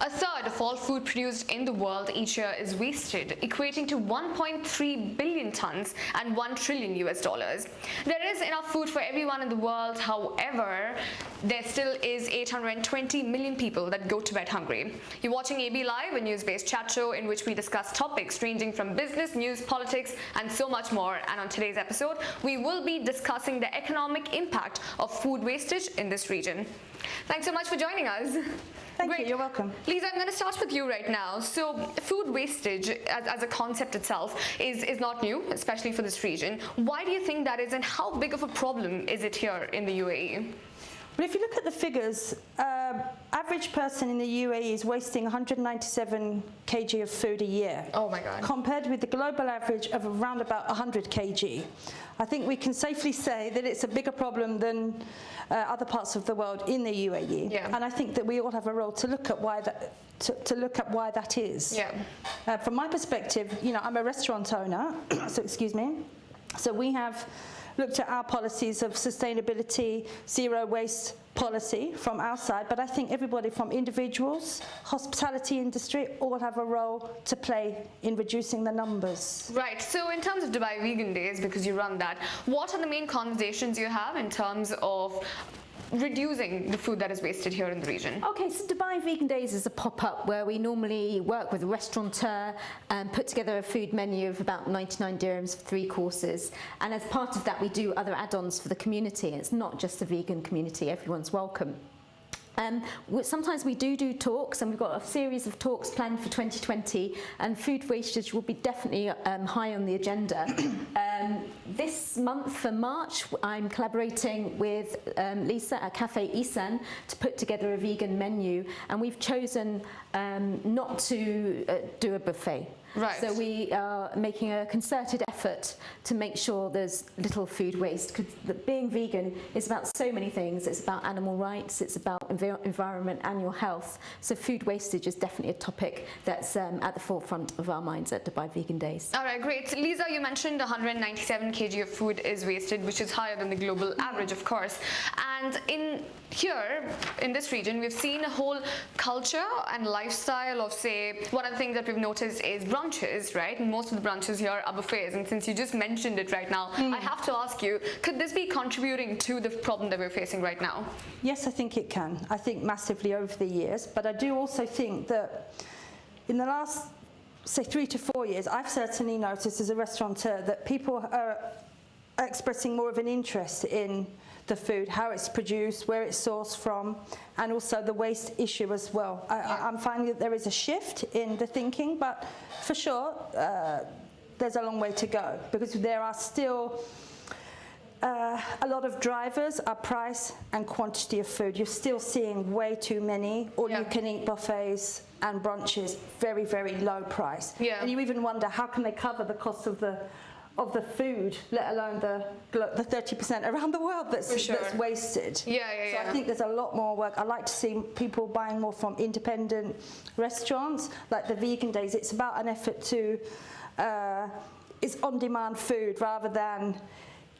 A third of all food produced in the world each year is wasted, equating to 1.3 billion tons and $1 trillion US. There is enough food for everyone in the world. However, there still is 820 million people that go to bed hungry. You're watching AB Live, a news-based chat show in which we discuss topics ranging from business, news, politics, and so much more. And on today's episode, we will be discussing the economic impact of food wastage in this region. Thanks so much for joining us. Thank you, you're welcome. Lisa, I'm going to start with you right now. So food wastage as a concept itself is not new, especially for this region. Why do you think that is, and how big of a problem is it here in the UAE? Well, if you look at the figures, average person in the UAE is wasting 197 kg of food a year. Oh my God. Compared with the global average of around about 100 kg. I think we can safely say that it's a bigger problem than other parts of the world in the UAE. Yeah. And I think that we all have a role to look at why that why that is. Yeah. From my perspective, you know, I'm a restaurant owner, so excuse me. So we have looked at our policies of sustainability, zero waste policy from our side, but I think everybody from individuals, hospitality industry, all have a role to play in reducing the numbers. Right, so in terms of Dubai Vegan Days, because you run that, what are the main conversations you have in terms of reducing the food that is wasted here in the region? Okay, so Dubai Vegan Days is a pop-up where we normally work with a restaurateur and put together a food menu of about 99 dirhams for 3 courses. And as part of that, we do other add-ons for the community. It's not just a vegan community, everyone's welcome. Sometimes we do talks, and we've got a series of talks planned for 2020, and food wastage will be definitely high on the agenda. This month for March, I'm collaborating with Lisa at Cafe Isan to put together a vegan menu, and we've chosen not to do a buffet. Right. So we are making a concerted effort to make sure there's little food waste, because being vegan is about so many things. It's about animal rights, it's about environment and your health. So food wastage is definitely a topic that's at the forefront of our minds at Dubai Vegan Days. All right, great. Lisa, you mentioned 197 kg of food is wasted, which is higher than the global average, of course. And here in this region, we've seen a whole culture and lifestyle of, say, one of the things that we've noticed is brunches, right? And most of the brunches here are buffets. And since you just mentioned it right now, I have to ask you, could this be contributing to the problem that we're facing right now? Yes, I think it can. I think massively over the years. But I do also think that in the last, say, 3 to 4 years, I've certainly noticed as a restaurateur that people are expressing more of an interest in the food, how it's produced, where it's sourced from, and also the waste issue as well. I'm finding that there is a shift in the thinking, but for sure there's a long way to go, because there are still a lot of drivers are price and quantity of food. You're still seeing way too many all-you-can-eat buffets and brunches, very, very low price. Yeah. And you even wonder, how can they cover the cost of the food, let alone the 30% around the world that's wasted. So I think there's a lot more work. I like to see people buying more from independent restaurants, like the Vegan Days. It's about an effort to, it's on-demand food rather than,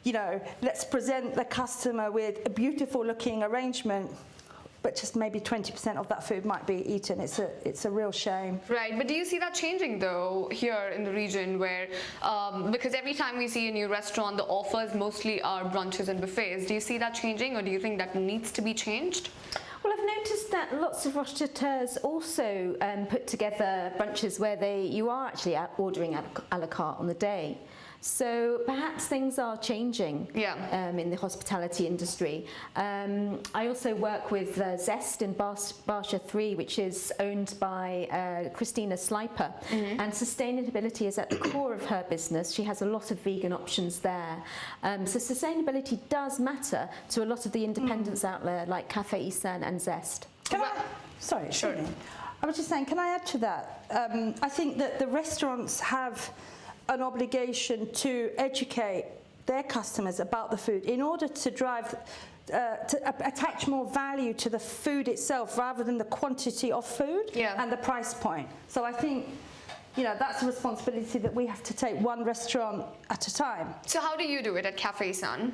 you know, let's present the customer with a beautiful looking arrangement, but just maybe 20% of that food might be eaten. It's a real shame. Right, but do you see that changing though here in the region, where because every time we see a new restaurant, the offers mostly are brunches and buffets. Do you see that changing, or do you think that needs to be changed? Well, I've noticed that lots of restaurateurs also put together brunches where you are actually ordering a la carte on the day. So perhaps things are changing in the hospitality industry. I also work with Zest in Barsha 3, which is owned by Christina Sliper, and sustainability is at the core of her business. She has a lot of vegan options there. So sustainability does matter to a lot of the independents out there, like Cafe Isan and Zest. Sorry, sure. I was just saying, can I add to that? I think that the restaurants have an obligation to educate their customers about the food in order to drive, to attach more value to the food itself rather than the quantity of food and the price point. So I think, you know, that's a responsibility that we have to take one restaurant at a time. So how do you do it at Cafe Sun?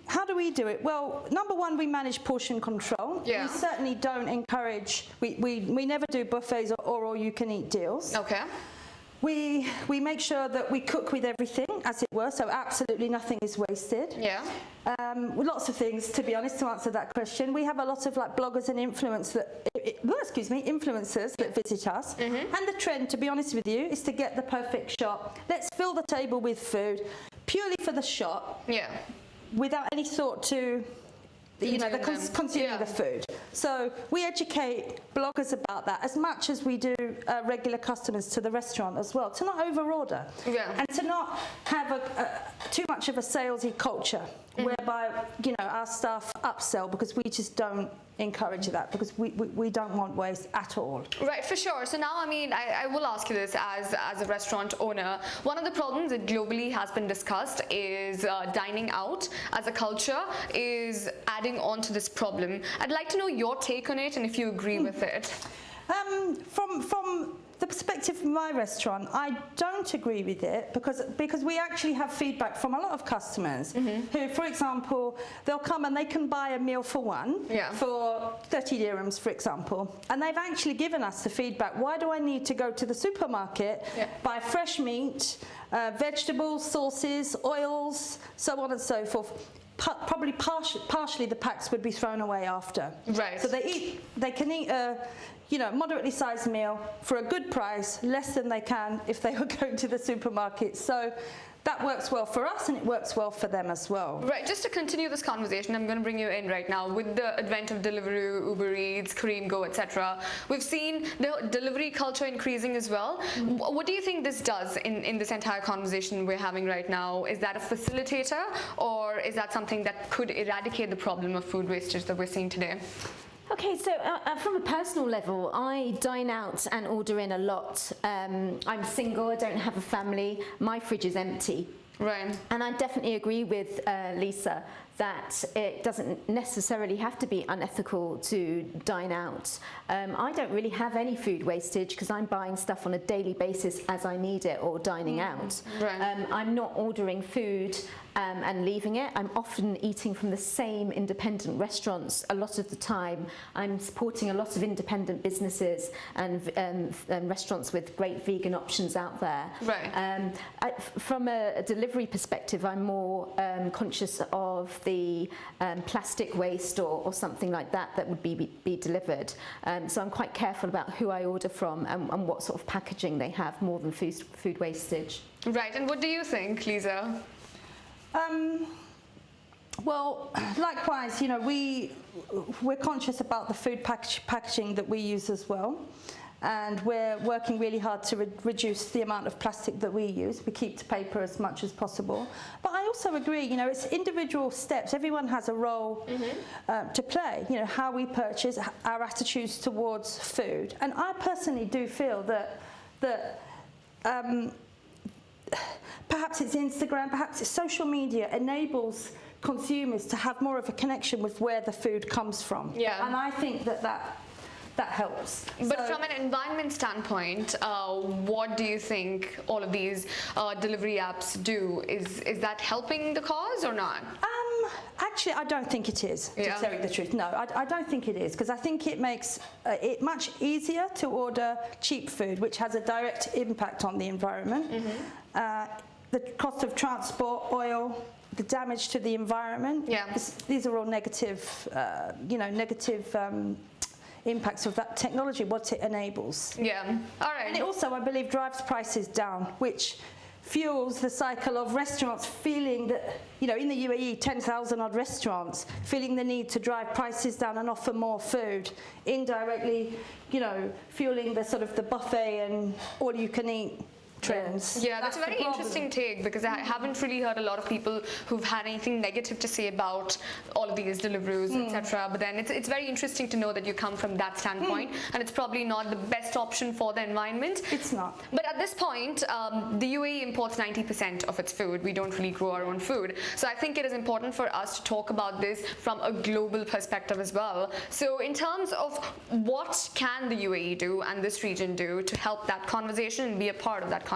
How do we do it? Well, number one, we manage portion control. Yeah. We certainly don't encourage, we never do buffets or all-you-can-eat deals. Okay. We make sure that we cook with everything, as it were, so absolutely nothing is wasted. Yeah. Lots of things, to be honest, to answer that question. We have a lot of like bloggers and influencers that visit us. Mm-hmm. And the trend, to be honest with you, is to get the perfect shot. Let's fill the table with food purely for the shot, Yeah. without any thought to consuming the food. So we educate bloggers about that as much as we do regular customers to the restaurant as well, to not overorder and to not have too much of a salesy culture whereby our staff upsell, because we just don't encourage that, because we don't want waste at all. Right, for sure. So now, I will ask you this as a restaurant owner. One of the problems that globally has been discussed is dining out as a culture is adding on to this problem. I'd like to know your take on it and if you agree with it. From the perspective of my restaurant, I don't agree with it because we actually have feedback from a lot of customers who, for example, they'll come and they can buy a meal for one for 30 dirhams, for example, and they've actually given us the feedback. Why do I need to go to the supermarket, buy fresh meat, vegetables, sauces, oils, so on and so forth? Probably partially the packs would be thrown away after. Right. So they can eat a moderately sized meal for a good price, less than they can if they were going to the supermarket. So that works well for us and it works well for them as well. Right, just to continue this conversation, I'm going to bring you in right now. With the advent of Deliveroo, Uber Eats, Careem Go, etc., we've seen the delivery culture increasing as well. What do you think this does in this entire conversation we're having right now? Is that a facilitator, or is that something that could eradicate the problem of food wastage that we're seeing today? Okay, so from a personal level, I dine out and order in a lot. I'm single, I don't have a family, my fridge is empty. Right. And I definitely agree with Lisa that it doesn't necessarily have to be unethical to dine out. I don't really have any food wastage because I'm buying stuff on a daily basis as I need it or dining out. Right. I'm not ordering food and leaving it. I'm often eating from the same independent restaurants a lot of the time. I'm supporting a lot of independent businesses and restaurants with great vegan options out there. Right. From a delivery perspective, I'm more conscious of the plastic waste or something like that would be delivered. So I'm quite careful about who I order from and what sort of packaging they have, more than food wastage. Right, and what do you think, Lisa? Well, likewise, we're conscious about the food packaging that we use as well. And we're working really hard to reduce the amount of plastic that we use. We keep to paper as much as possible. But I also agree, it's individual steps. Everyone has a role to play. How we purchase, our attitudes towards food. And I personally do feel that perhaps it's Instagram, perhaps it's social media enables consumers to have more of a connection with where the food comes from. Yeah. And I think that helps. But from an environment standpoint, what do you think all of these delivery apps do? Is that helping the cause or not? Actually, I don't think it is, to tell you the truth. No, I don't think it is, because I think it makes it much easier to order cheap food, which has a direct impact on the environment. The cost of transport, oil, the damage to the environment. Yeah. These are all negative, impacts of that technology, what it enables. Yeah, all right. And it also, I believe, drives prices down, which fuels the cycle of restaurants feeling that, in the UAE, 10,000 odd restaurants, feeling the need to drive prices down and offer more food, indirectly, fueling the sort of the buffet and all you can eat trends. Yeah, that's a very interesting take, because I haven't really heard a lot of people who've had anything negative to say about all of these Deliveroos, etc. But then it's very interesting to know that you come from that standpoint, and it's probably not the best option for the environment. It's not. But at this point, the UAE imports 90% of its food. We don't really grow our own food. So I think it is important for us to talk about this from a global perspective as well. So in terms of what can the UAE do and this region do to help that conversation and be a part of that conversation?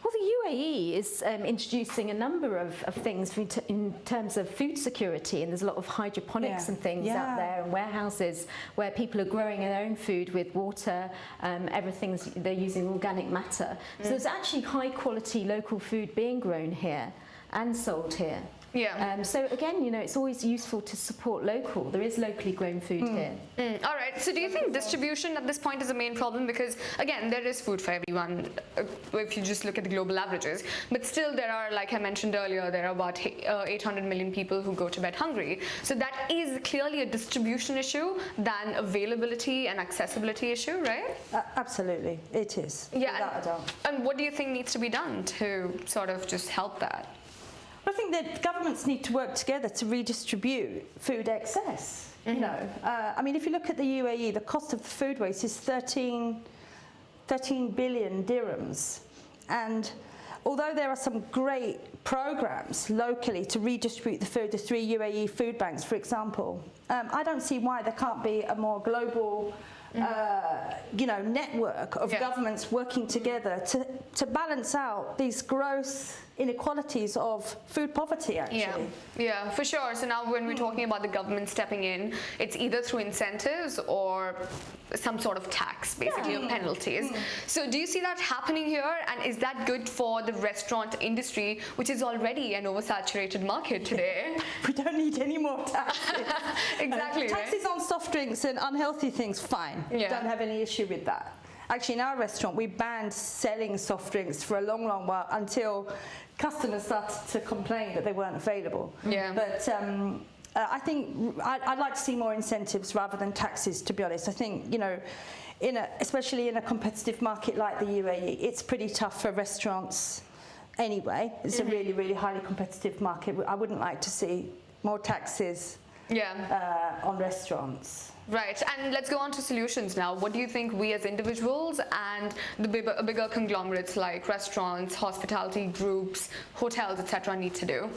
Well, the UAE is introducing a number of things in terms of food security, and there's a lot of hydroponics and things out there, and warehouses where people are growing their own food with water. They're using organic matter. So there's actually high quality local food being grown here and sold here. Yeah. So again, it's always useful to support local. There is locally grown food here. All right. So do you think distribution at this point is a main problem? Because again, there is food for everyone if you just look at the global averages. But still there are, like I mentioned earlier, there are about 800 million people who go to bed hungry. So that is clearly a distribution issue than availability and accessibility issue, right? Absolutely, it is. Yeah. Without a doubt. And what do you think needs to be done to sort of just help that? I think that governments need to work together to redistribute food excess. I mean, if you look at the UAE, the cost of the food waste is 13 billion dirhams. And although there are some great programs locally to redistribute the food, the 3 UAE food banks, for example, I don't see why there can't be a more global network of governments working together to balance out these gross inequalities of food poverty, actually. Yeah, for sure. So now when we're talking about the government stepping in, it's either through incentives or some sort of tax, basically, or penalties. So do you see that happening here? And is that good for the restaurant industry, which is already an oversaturated market today? We don't need any more taxes. Exactly. Taxes on soft drinks and unhealthy things, fine. Yeah. Don't have any issue with that. Actually, in our restaurant, we banned selling soft drinks for a long, long while until customers started to complain that they weren't available. Yeah. But I think I'd like to see more incentives rather than taxes, to be honest. I think, especially in a competitive market like the UAE, it's pretty tough for restaurants anyway. It's a really, really highly competitive market. I wouldn't like to see more taxes on restaurants. Right, and let's go on to solutions now. What do you think we as individuals and the bigger conglomerates like restaurants, hospitality groups, hotels, etc. need to do?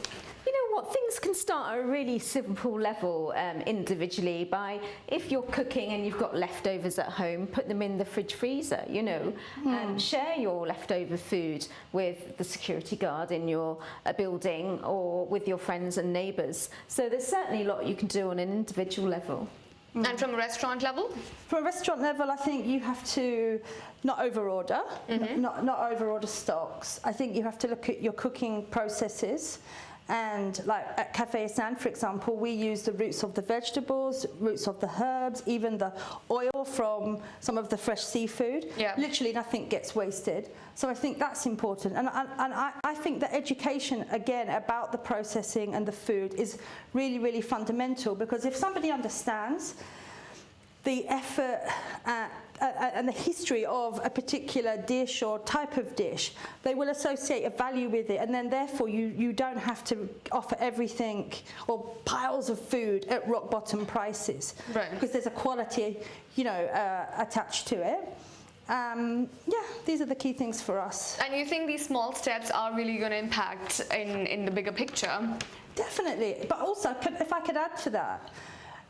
You know what, things can start at a really simple level individually by, if you're cooking and you've got leftovers at home, put them in the fridge freezer, share your leftover food with the security guard in your building or with your friends and neighbours. So there's certainly a lot you can do on an individual level. And from a restaurant level? From a restaurant level, I think you have to not overorder, not overorder stocks. I think you have to look at your cooking processes. And like at Cafe Hassan, for example, we use the roots of the vegetables, roots of the herbs, even the oil from some of the fresh seafood. Yeah. Literally nothing gets wasted. So I think that's important. And I think that education, again, about the processing and the food is really, really fundamental, because if somebody understands the effort and the history of a particular dish or type of dish, they will associate a value with it, and then therefore you don't have to offer everything or piles of food at rock bottom prices, right? Because there's a quality, attached to it. These are the key things for us. And you think these small steps are really going to impact in the bigger picture? Definitely, but also, if I could add to that,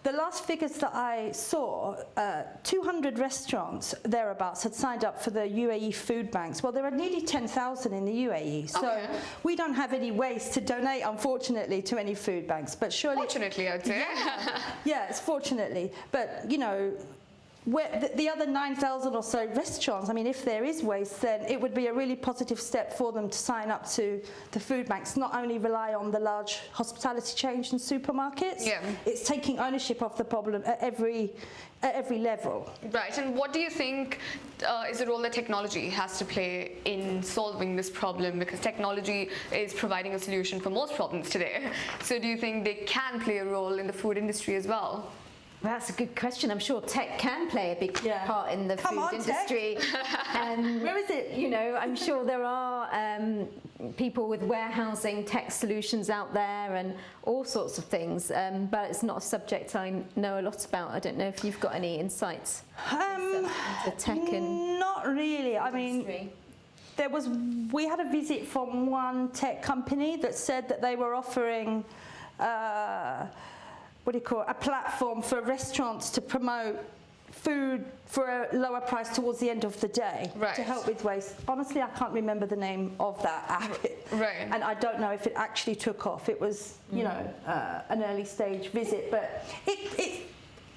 the last figures that I saw, 200 restaurants thereabouts had signed up for the UAE food banks. Well, there are nearly 10,000 in the UAE, so we don't have any waste to donate, unfortunately, to any food banks. But surely, fortunately, I'd say. Yes, fortunately, but where the other 9,000 or so restaurants, I mean, if there is waste, then it would be a really positive step for them to sign up to the food banks, not only rely on the large hospitality chains and supermarkets. Yeah. It's taking ownership of the problem at every level. Right, and what do you think is the role that technology has to play in solving this problem? Because technology is providing a solution for most problems today. So do you think they can play a role in the food industry as well? Well, that's a good question. I'm sure tech can play a big part in the food industry. Where is it? I'm sure there are people with warehousing tech solutions out there and all sorts of things, but it's not a subject I know a lot about. I don't know if you've got any insights into tech and not really. I mean, we had a visit from one tech company that said that they were offering a platform for restaurants to promote food for a lower price towards the end of the day Right. to help with waste. Honestly, I can't remember the name of that app. Right. And I don't know if it actually took off. It was, you know, an early stage visit, but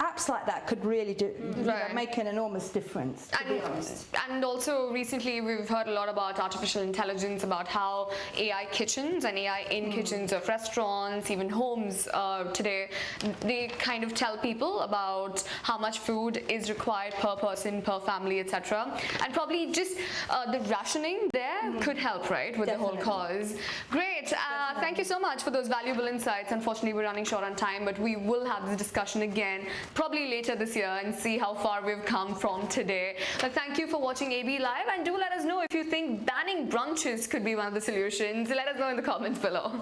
apps like that could really do, you know, Right. make an enormous difference, to be honest. And also recently we've heard a lot about artificial intelligence, about how AI kitchens and AI in kitchens of restaurants, even homes today, they kind of tell people about how much food is required per person, per family, etc. And probably just the rationing there could help, right, with the whole Definitely. cause. Great. Thank you so much for those valuable insights. Unfortunately, we're running short on time, but we will have this discussion again probably later this year and see how far we've come from today. But thank you for watching AB Live, and do let us know if you think banning brunches could be one of the solutions. Let us know in the comments below.